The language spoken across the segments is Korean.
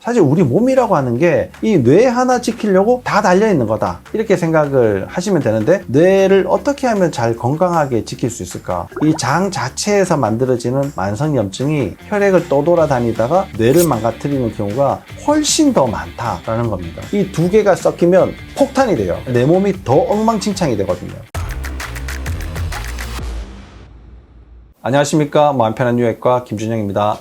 사실 우리 몸이라고 하는 게 이 뇌 하나 지키려고 다 달려있는 거다, 이렇게 생각을 하시면 되는데, 뇌를 어떻게 하면 잘 건강하게 지킬 수 있을까? 이 장 자체에서 만들어지는 만성염증이 혈액을 떠돌아다니다가 뇌를 망가뜨리는 경우가 훨씬 더 많다라는 겁니다. 이 두 개가 섞이면 폭탄이 돼요. 내 몸이 더 엉망진창이 되거든요. 안녕하십니까, 마음 편한 유액과 김준영입니다.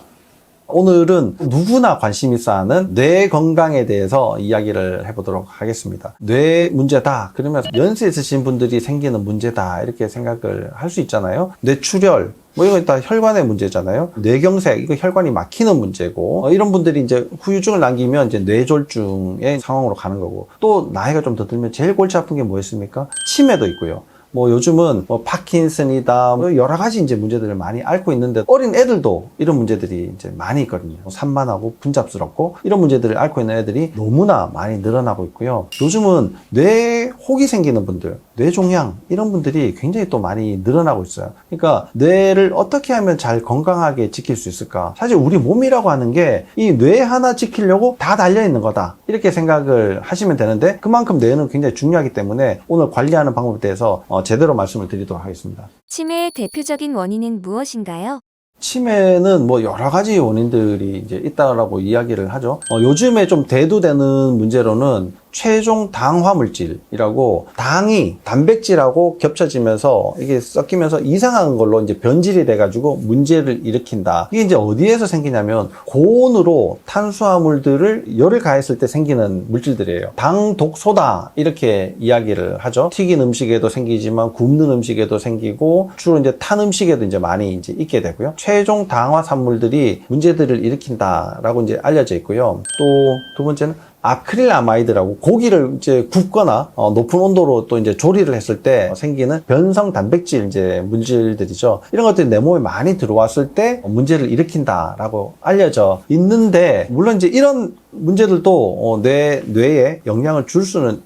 오늘은 누구나 관심 있어 하는 뇌 건강에 대해서 이야기를 해보도록 하겠습니다. 뇌 문제다 그러면 연세 있으신 분들이 생기는 문제다, 이렇게 생각을 할 수 있잖아요. 뇌출혈, 이건 다 혈관의 문제잖아요. 뇌경색, 이거 혈관이 막히는 문제고, 이런 분들이 이제 후유증을 남기면 이제 뇌졸중의 상황으로 가는 거고, 또 나이가 좀 더 들면 제일 골치 아픈 게 뭐였습니까? 치매도 있고요. 요즘은 파킨슨이다, 여러 가지 이제 문제들을 많이 앓고 있는데, 어린 애들도 이런 문제들이 이제 많이 있거든요. 산만하고 분잡스럽고 이런 문제들을 앓고 있는 애들이 너무나 많이 늘어나고 있고요. 요즘은 뇌혹이 생기는 분들, 뇌종양, 이런 분들이 굉장히 또 많이 늘어나고 있어요. 그러니까 뇌를 어떻게 하면 잘 건강하게 지킬 수 있을까? 사실 우리 몸이라고 하는 게 이 뇌 하나 지키려고 다 달려있는 거다, 이렇게 생각을 하시면 되는데, 그만큼 뇌는 굉장히 중요하기 때문에 오늘 관리하는 방법에 대해서 제대로 말씀을 드리도록 하겠습니다. 치매의 대표적인 원인은 무엇인가요? 치매는 여러 가지 원인들이 이제 있다라고 이야기를 하죠. 요즘에 좀 대두되는 문제로는 최종 당화 물질이라고, 당이 단백질하고 겹쳐지면서 이게 섞이면서 이상한 걸로 이제 변질이 돼가지고 문제를 일으킨다. 이게 이제 어디에서 생기냐면 고온으로 탄수화물들을 열을 가했을 때 생기는 물질들이에요. 당독소다, 이렇게 이야기를 하죠. 튀긴 음식에도 생기지만 굽는 음식에도 생기고, 주로 이제 탄 음식에도 이제 많이 이제 있게 되고요. 최종 당화 산물들이 문제들을 일으킨다라고 이제 알려져 있고요. 또 두 번째는 아크릴아마이드라고, 고기를 이제 굽거나 높은 온도로 또 이제 조리를 했을 때 생기는 변성 단백질 이제 물질들이죠. 이런 것들이 내 몸에 많이 들어왔을 때 문제를 일으킨다라고 알려져 있는데, 물론 이제 이런 문제들도 뇌에 영향을 줄 수는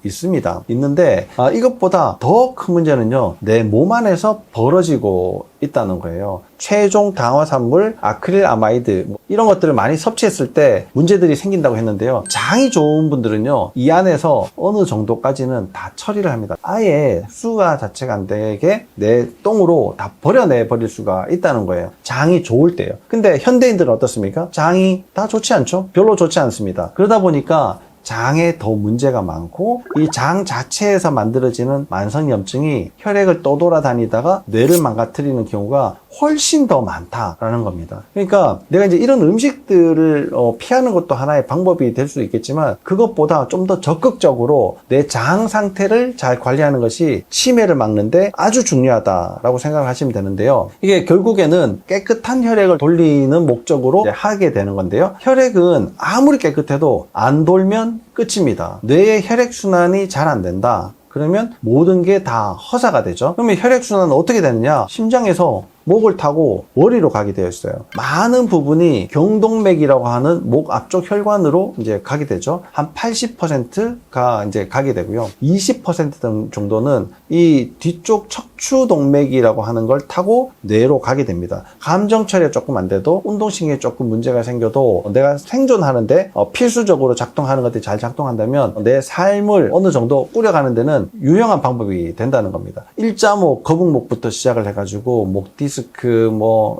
있는데, 이것보다 더 큰 문제는요, 내 몸 안에서 벌어지고 있다는 거예요. 최종 당화산물, 아크릴아마이드, 이런 것들을 많이 섭취했을 때 문제들이 생긴다고 했는데요. 장이 좋은 분들은요, 이 안에서 어느 정도까지는 다 처리를 합니다. 아예 흡수가 자체가 안 되게 내 똥으로 다 버려내 버릴 수가 있다는 거예요. 장이 좋을 때요. 근데 현대인들은 어떻습니까? 장이 다 좋지 않죠? 별로 좋지 않습니다. 그러다 보니까 장에 더 문제가 많고, 이 장 자체에서 만들어지는 만성염증이 혈액을 떠돌아다니다가 뇌를 망가뜨리는 경우가 훨씬 더 많다라는 겁니다. 그러니까 내가 이제 이런 음식들을 피하는 것도 하나의 방법이 될 수 있겠지만, 그것보다 좀 더 적극적으로 내 장 상태를 잘 관리하는 것이 치매를 막는데 아주 중요하다라고 생각을 하시면 되는데요. 이게 결국에는 깨끗한 혈액을 돌리는 목적으로 하게 되는 건데요. 혈액은 아무리 깨끗해도 안 돌면 끝입니다. 뇌의 혈액순환이 잘 안 된다, 그러면 모든 게 다 허사가 되죠. 그러면 혈액순환은 어떻게 되느냐? 심장에서 목을 타고 머리로 가게 되어 있어요. 많은 부분이 경동맥이라고 하는 목 앞쪽 혈관으로 이제 가게 되죠. 한 80%가 이제 가게 되고요. 20% 정도는 이 뒤쪽 척추동맥이라고 하는 걸 타고 뇌로 가게 됩니다. 감정 처리가 조금 안 돼도, 운동신경에 조금 문제가 생겨도 내가 생존하는데 필수적으로 작동하는 것들이 잘 작동한다면 내 삶을 어느 정도 꾸려가는 데는 유용한 방법이 된다는 겁니다. 일자목, 거북목부터 시작을 해가지고 목 디스크,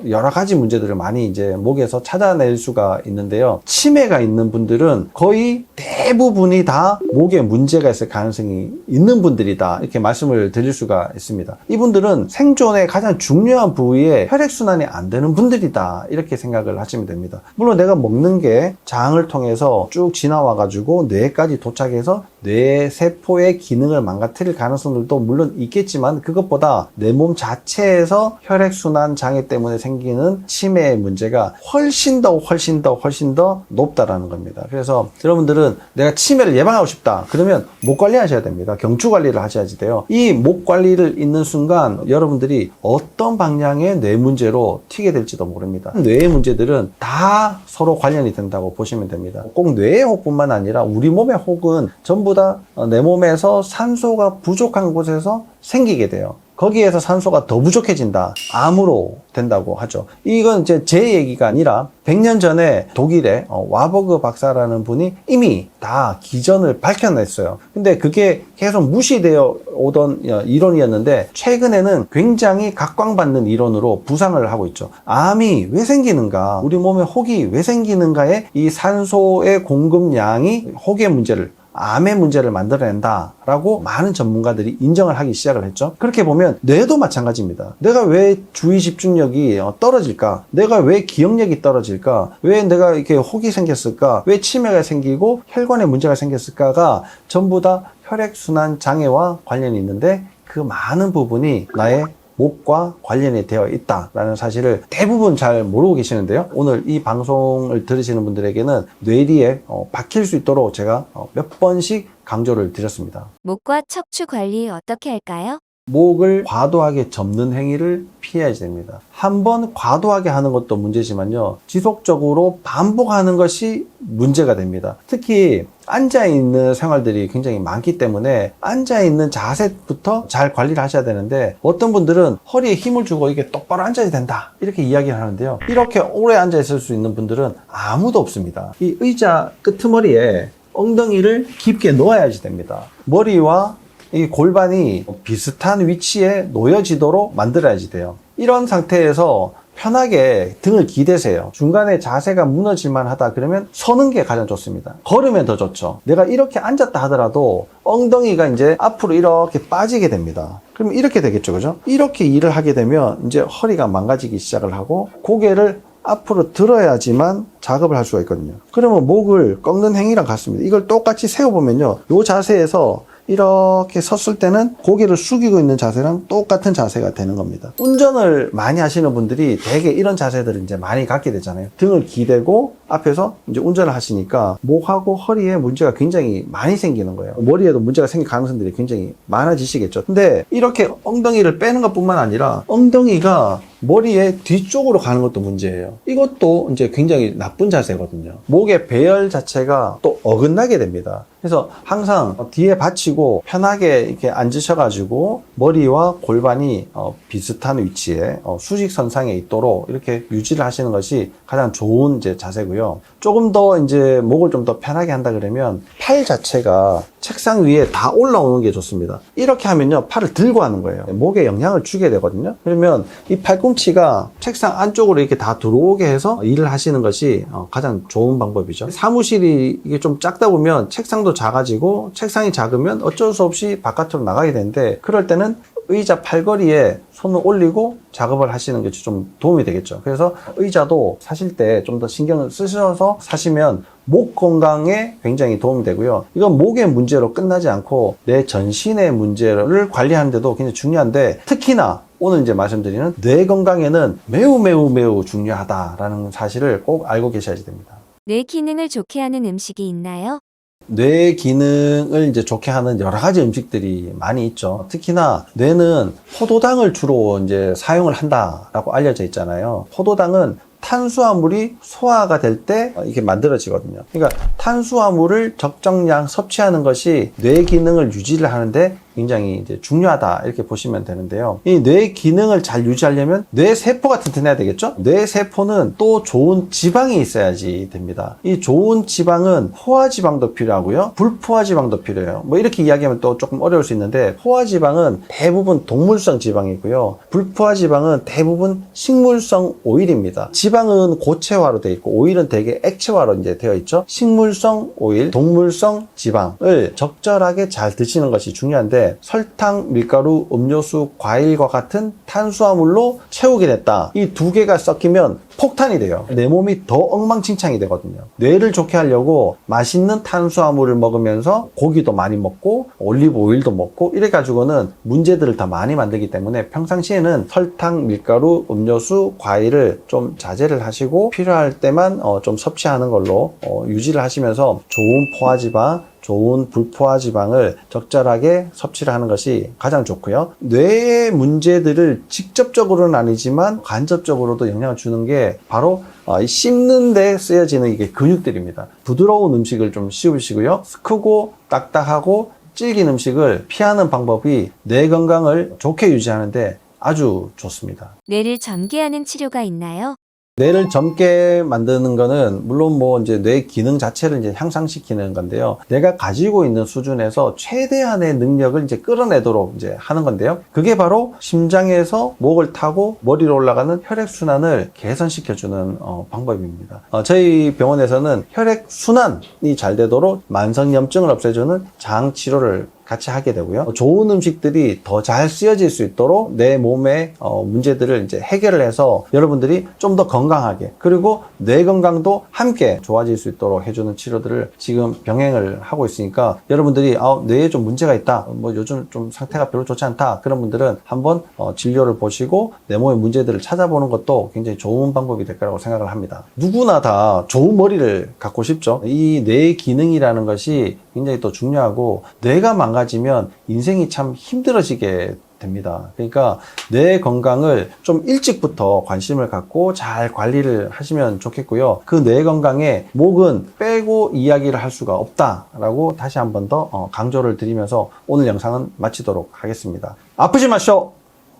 여러 가지 문제들을 많이 이제 목에서 찾아낼 수가 있는데요. 치매가 있는 분들은 거의 대부분이 다 목에 문제가 있을 가능성이 있는 분들이다, 이렇게 말씀을 드릴 수가 있습니다. 이분들은 생존의 가장 중요한 부위에 혈액순환이 안 되는 분들이다, 이렇게 생각을 하시면 됩니다. 물론 내가 먹는 게 장을 통해서 쭉 지나와가지고 뇌까지 도착해서 뇌 세포의 기능을 망가뜨릴 가능성들도 물론 있겠지만, 그것보다 내 몸 자체에서 혈액순환 장애 때문에 생기는 치매의 문제가 훨씬 더 높다라는 겁니다. 그래서 여러분들은 내가 치매를 예방하고 싶다 그러면 목 관리하셔야 됩니다. 경추 관리를 하셔야지 돼요. 이 목 관리를 있는 순간 여러분들이 어떤 방향의 뇌 문제로 튀게 될지도 모릅니다. 뇌의 문제들은 다 서로 관련이 된다고 보시면 됩니다. 꼭 뇌의 혹뿐만 아니라 우리 몸의 혹은 전부 다 내 몸에서 산소가 부족한 곳에서 생기게 돼요. 거기에서 산소가 더 부족해진다. 암으로 된다고 하죠. 이건 이제 제 얘기가 아니라 100년 전에 독일의 와버그 박사라는 분이 이미 다 기전을 밝혀냈어요. 근데 그게 계속 무시되어 오던 이론이었는데 최근에는 굉장히 각광받는 이론으로 부상을 하고 있죠. 암이 왜 생기는가? 우리 몸에 혹이 왜 생기는가에 이 산소의 공급량이 혹의 문제를 암의 문제를 만들어낸다라고 많은 전문가들이 인정을 하기 시작을 했죠. 그렇게 보면 뇌도 마찬가지입니다. 내가 왜 주의 집중력이 떨어질까? 내가 왜 기억력이 떨어질까? 왜 내가 이렇게 혹이 생겼을까? 왜 치매가 생기고 혈관에 문제가 생겼을까가 전부 다 혈액순환 장애와 관련이 있는데 그 많은 부분이 나의 목과 관련이 되어 있다라는 사실을 대부분 잘 모르고 계시는데요. 오늘 이 방송을 들으시는 분들에게는 뇌리에 박힐 수 있도록 제가 몇 번씩 강조를 드렸습니다. 목과 척추 관리 어떻게 할까요? 목을 과도하게 접는 행위를 피해야 됩니다. 한 번 과도하게 하는 것도 문제지만요. 지속적으로 반복하는 것이 문제가 됩니다. 특히 앉아있는 생활들이 굉장히 많기 때문에 앉아있는 자세부터 잘 관리를 하셔야 되는데 어떤 분들은 허리에 힘을 주고 이게 똑바로 앉아야 된다 이렇게 이야기를 하는데요. 이렇게 오래 앉아있을 수 있는 분들은 아무도 없습니다. 이 의자 끄트머리에 엉덩이를 깊게 놓아야지 됩니다. 머리와 이 골반이 비슷한 위치에 놓여지도록 만들어야지 돼요. 이런 상태에서 편하게 등을 기대세요. 중간에 자세가 무너질만 하다 그러면 서는 게 가장 좋습니다. 걸으면 더 좋죠. 내가 이렇게 앉았다 하더라도 엉덩이가 이제 앞으로 이렇게 빠지게 됩니다. 그러면 이렇게 되겠죠. 그죠? 이렇게 일을 하게 되면 이제 허리가 망가지기 시작을 하고 고개를 앞으로 들어야지만 작업을 할 수가 있거든요. 그러면 목을 꺾는 행위랑 같습니다. 이걸 똑같이 세워보면요. 이 자세에서 이렇게 섰을 때는 고개를 숙이고 있는 자세랑 똑같은 자세가 되는 겁니다. 운전을 많이 하시는 분들이 대개 이런 자세들을 이제 많이 갖게 되잖아요. 등을 기대고 앞에서 이제 운전을 하시니까 목하고 허리에 문제가 굉장히 많이 생기는 거예요. 머리에도 문제가 생길 가능성들이 굉장히 많아지시겠죠. 근데 이렇게 엉덩이를 빼는 것뿐만 아니라 엉덩이가 머리의 뒤쪽으로 가는 것도 문제예요. 이것도 이제 굉장히 나쁜 자세거든요. 목의 배열 자체가 또 어긋나게 됩니다. 그래서 항상 뒤에 받치고 편하게 이렇게 앉으셔가지고 머리와 골반이 비슷한 위치에 수직선상에 있도록 이렇게 유지를 하시는 것이 가장 좋은 이제 자세고요. 조금 더 이제 목을 좀 더 편하게 한다 그러면 팔 자체가 책상 위에 다 올라오는 게 좋습니다. 이렇게 하면요, 팔을 들고 하는 거예요. 목에 영향을 주게 되거든요. 그러면 이 팔꿈치가 책상 안쪽으로 이렇게 다 들어오게 해서 일을 하시는 것이 가장 좋은 방법이죠. 사무실이 이게 좀 작다 보면 책상도 작아지고 책상이 작으면 어쩔 수 없이 바깥으로 나가게 되는데 그럴 때는 의자 팔걸이에 손을 올리고 작업을 하시는 게 좀 도움이 되겠죠. 그래서 의자도 사실 때 좀 더 신경을 쓰셔서 사시면 목 건강에 굉장히 도움이 되고요. 이건 목의 문제로 끝나지 않고 내 전신의 문제를 관리하는 데도 굉장히 중요한데 특히나 오늘 이제 말씀드리는 뇌 건강에는 매우 중요하다라는 사실을 꼭 알고 계셔야 됩니다. 뇌 기능을 좋게 하는 음식이 있나요? 뇌 기능을 이제 좋게 하는 여러 가지 음식들이 많이 있죠. 특히나 뇌는 포도당을 주로 이제 사용을 한다라고 알려져 있잖아요. 포도당은 탄수화물이 소화가 될 때 이게 만들어지거든요. 그러니까 탄수화물을 적정량 섭취하는 것이 뇌 기능을 유지를 하는데 굉장히 이제 중요하다 이렇게 보시면 되는데요. 이 뇌 기능을 잘 유지하려면 뇌 세포가 튼튼해야 되겠죠? 뇌 세포는 또 좋은 지방이 있어야지 됩니다. 이 좋은 지방은 포화 지방도 필요하고요. 불포화 지방도 필요해요. 뭐 이렇게 이야기하면 또 조금 어려울 수 있는데 포화 지방은 대부분 동물성 지방이고요. 불포화 지방은 대부분 식물성 오일입니다. 지방은 고체화로 되어 있고 오일은 대개 액체화로 이제 되어 있죠. 식물성 오일, 동물성 지방을 적절하게 잘 드시는 것이 중요한데 설탕, 밀가루, 음료수, 과일과 같은 탄수화물로 채우게 됐다. 이 두 개가 섞이면 폭탄이 돼요. 내 몸이 더 엉망진창이 되거든요. 뇌를 좋게 하려고 맛있는 탄수화물을 먹으면서 고기도 많이 먹고 올리브 오일도 먹고 이래가지고는 문제들을 더 많이 만들기 때문에 평상시에는 설탕, 밀가루, 음료수, 과일을 좀 자제를 하시고 필요할 때만 좀 섭취하는 걸로 유지를 하시면서 좋은 포화지방, 좋은 불포화 지방을 적절하게 섭취를 하는 것이 가장 좋고요. 뇌의 문제들을 직접적으로는 아니지만 간접적으로도 영향을 주는 게 바로 씹는 데 쓰여지는 이게 근육들입니다. 부드러운 음식을 좀 씹으시고요. 크고 딱딱하고 질긴 음식을 피하는 방법이 뇌 건강을 좋게 유지하는데 아주 좋습니다. 뇌를 젊게하는 치료가 있나요? 뇌를 젊게 만드는 거는 물론 뭐 이제 뇌 기능 자체를 이제 향상시키는 건데요. 내가 가지고 있는 수준에서 최대한의 능력을 이제 끌어내도록 이제 하는 건데요. 그게 바로 심장에서 목을 타고 머리로 올라가는 혈액순환을 개선시켜주는 방법입니다. 저희 병원에서는 혈액순환이 잘 되도록 만성염증을 없애주는 장 치료를 같이 하게 되고요. 좋은 음식들이 더 잘 쓰여질 수 있도록 내 몸의 문제들을 이제 해결을 해서 여러분들이 좀 더 건강하게 그리고 뇌 건강도 함께 좋아질 수 있도록 해주는 치료들을 지금 병행을 하고 있으니까 여러분들이 뇌에 좀 문제가 있다, 뭐 요즘 좀 상태가 별로 좋지 않다 그런 분들은 한번 진료를 보시고 내 몸의 문제들을 찾아보는 것도 굉장히 좋은 방법이 될 거라고 생각을 합니다. 누구나 다 좋은 머리를 갖고 싶죠. 이 뇌 기능이라는 것이 굉장히 또 중요하고 뇌가 망가지면 인생이 참 힘들어지게 됩니다. 그러니까 뇌 건강을 좀 일찍부터 관심을 갖고 잘 관리를 하시면 좋겠고요. 그 뇌 건강에 목은 빼고 이야기를 할 수가 없다라고 다시 한 번 더 강조를 드리면서 오늘 영상은 마치도록 하겠습니다. 아프지 마시오.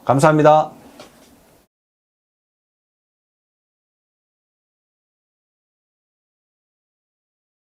감사합니다.